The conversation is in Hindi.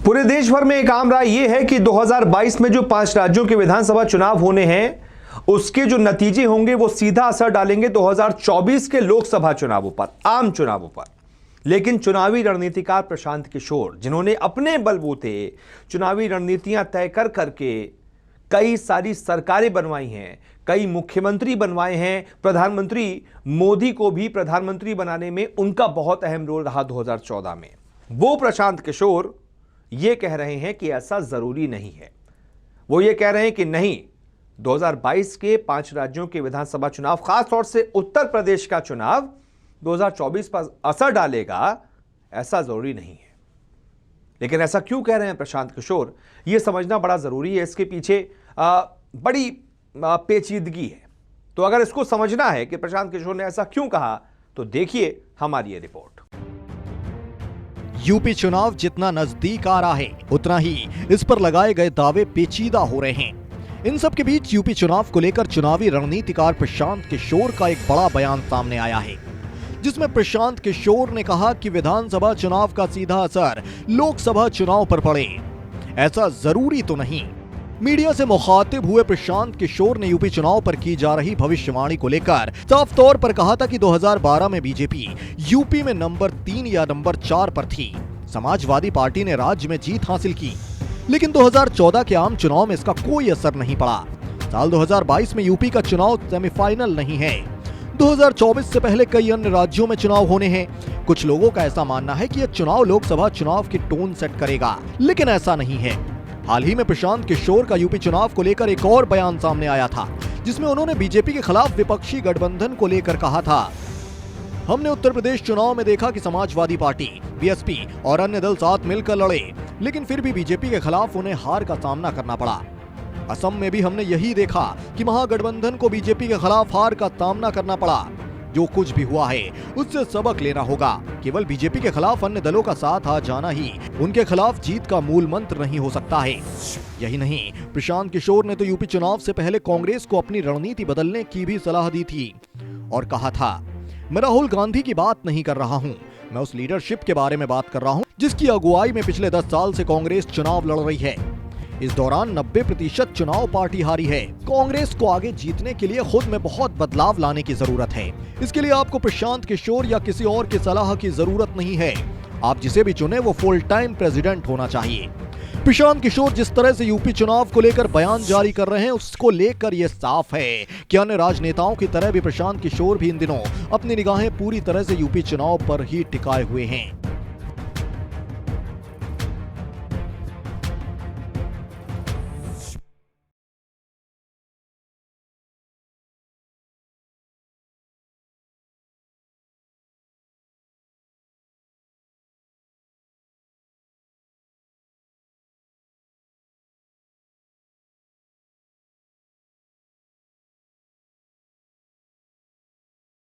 पूरे देश भर में एक आम राय यह है कि 2022 में जो 5 राज्यों के विधानसभा चुनाव होने हैं उसके जो नतीजे होंगे वो सीधा असर डालेंगे 2024 के लोकसभा चुनावों पर, आम चुनावों पर। लेकिन चुनावी रणनीतिकार प्रशांत किशोर, जिन्होंने अपने बलबूते चुनावी रणनीतियां तय कर करके कई सारी सरकारें बनवाई हैं, कई मुख्यमंत्री बनवाए हैं, प्रधानमंत्री मोदी को भी प्रधानमंत्री बनाने में उनका बहुत अहम रोल रहा 2014 में, वो प्रशांत किशोर ये कह रहे हैं कि ऐसा जरूरी नहीं है। वो ये कह रहे हैं कि नहीं, 2022 के 5 राज्यों के विधानसभा चुनाव, खासतौर से उत्तर प्रदेश का चुनाव 2024 पर असर डालेगा, ऐसा जरूरी नहीं है। लेकिन ऐसा क्यों कह रहे हैं प्रशांत किशोर, यह समझना बड़ा जरूरी है। इसके पीछे बड़ी पेचीदगी है। तो अगर इसको समझना है कि प्रशांत किशोर ने ऐसा क्यों कहा, तो देखिए हमारी ये रिपोर्ट। यूपी चुनाव जितना नजदीक आ रहा है, उतना ही इस पर लगाए गए दावे पेचीदा हो रहे हैं। इन सब के बीच यूपी चुनाव को लेकर चुनावी रणनीतिकार प्रशांत किशोर का एक बड़ा बयान सामने आया है, जिसमें प्रशांत किशोर ने कहा कि विधानसभा चुनाव का सीधा असर लोकसभा चुनाव पर पड़े, ऐसा जरूरी तो नहीं। मीडिया से मुखातिब हुए प्रशांत किशोर ने यूपी चुनाव पर की जा रही भविष्यवाणी को लेकर साफ तौर पर कहा था कि 2012 में बीजेपी यूपी में नंबर 3 या नंबर 4 पर थी। समाजवादी पार्टी ने राज्य में जीत हासिल की, लेकिन 2014 के आम चुनाव में इसका कोई असर नहीं पड़ा। साल 2022 में यूपी का चुनाव सेमीफाइनल नहीं है। 2024 से पहले कई अन्य राज्यों में चुनाव होने हैं। कुछ लोगों का ऐसा मानना है कि यह चुनाव लोकसभा चुनाव की टोन सेट करेगा, लेकिन ऐसा नहीं है। हाल ही में प्रशांत किशोर का यूपी चुनाव को लेकर एक और बयान सामने आया था, जिसमें उन्होंने बीजेपी के खिलाफ विपक्षी गठबंधन को लेकर कहा था, हमने उत्तर प्रदेश चुनाव में देखा कि समाजवादी पार्टी, बीएसपी और अन्य दल साथ मिलकर लड़े, लेकिन फिर भी बीजेपी के खिलाफ उन्हें हार का सामना करना पड़ा। असम में भी हमने यही देखा कि महागठबंधन को बीजेपी के खिलाफ हार का सामना करना पड़ा। जो कुछ भी हुआ है उससे सबक लेना होगा। केवल बीजेपी के खिलाफ अन्य दलों का साथ आ जाना ही उनके खिलाफ जीत का मूल मंत्र नहीं हो सकता है। यही नहीं, प्रशांत किशोर ने तो यूपी चुनाव से पहले कांग्रेस को अपनी रणनीति बदलने की भी सलाह दी थी और कहा था, मैं राहुल गांधी की बात नहीं कर रहा हूं, मैं उस लीडरशिप के बारे में बात कर रहा हूं जिसकी अगुवाई में पिछले 10 साल से कांग्रेस चुनाव लड़ रही है। इस दौरान 90% चुनाव पार्टी हारी है। कांग्रेस को आगे जीतने के लिए खुद में बहुत बदलाव लाने की जरूरत है। इसके लिए आपको प्रशांत किशोर या किसी और की सलाह की जरूरत नहीं है। आप जिसे भी चुने वो फुल टाइम प्रेसिडेंट होना चाहिए। प्रशांत किशोर जिस तरह से यूपी चुनाव को लेकर बयान जारी कर रहे हैं, उसको लेकर यह साफ है कि अन्य राजनेताओं की तरह भी प्रशांत किशोर भी इन दिनों अपनी निगाहें पूरी तरह से यूपी चुनाव पर ही टिकाए हुए हैं।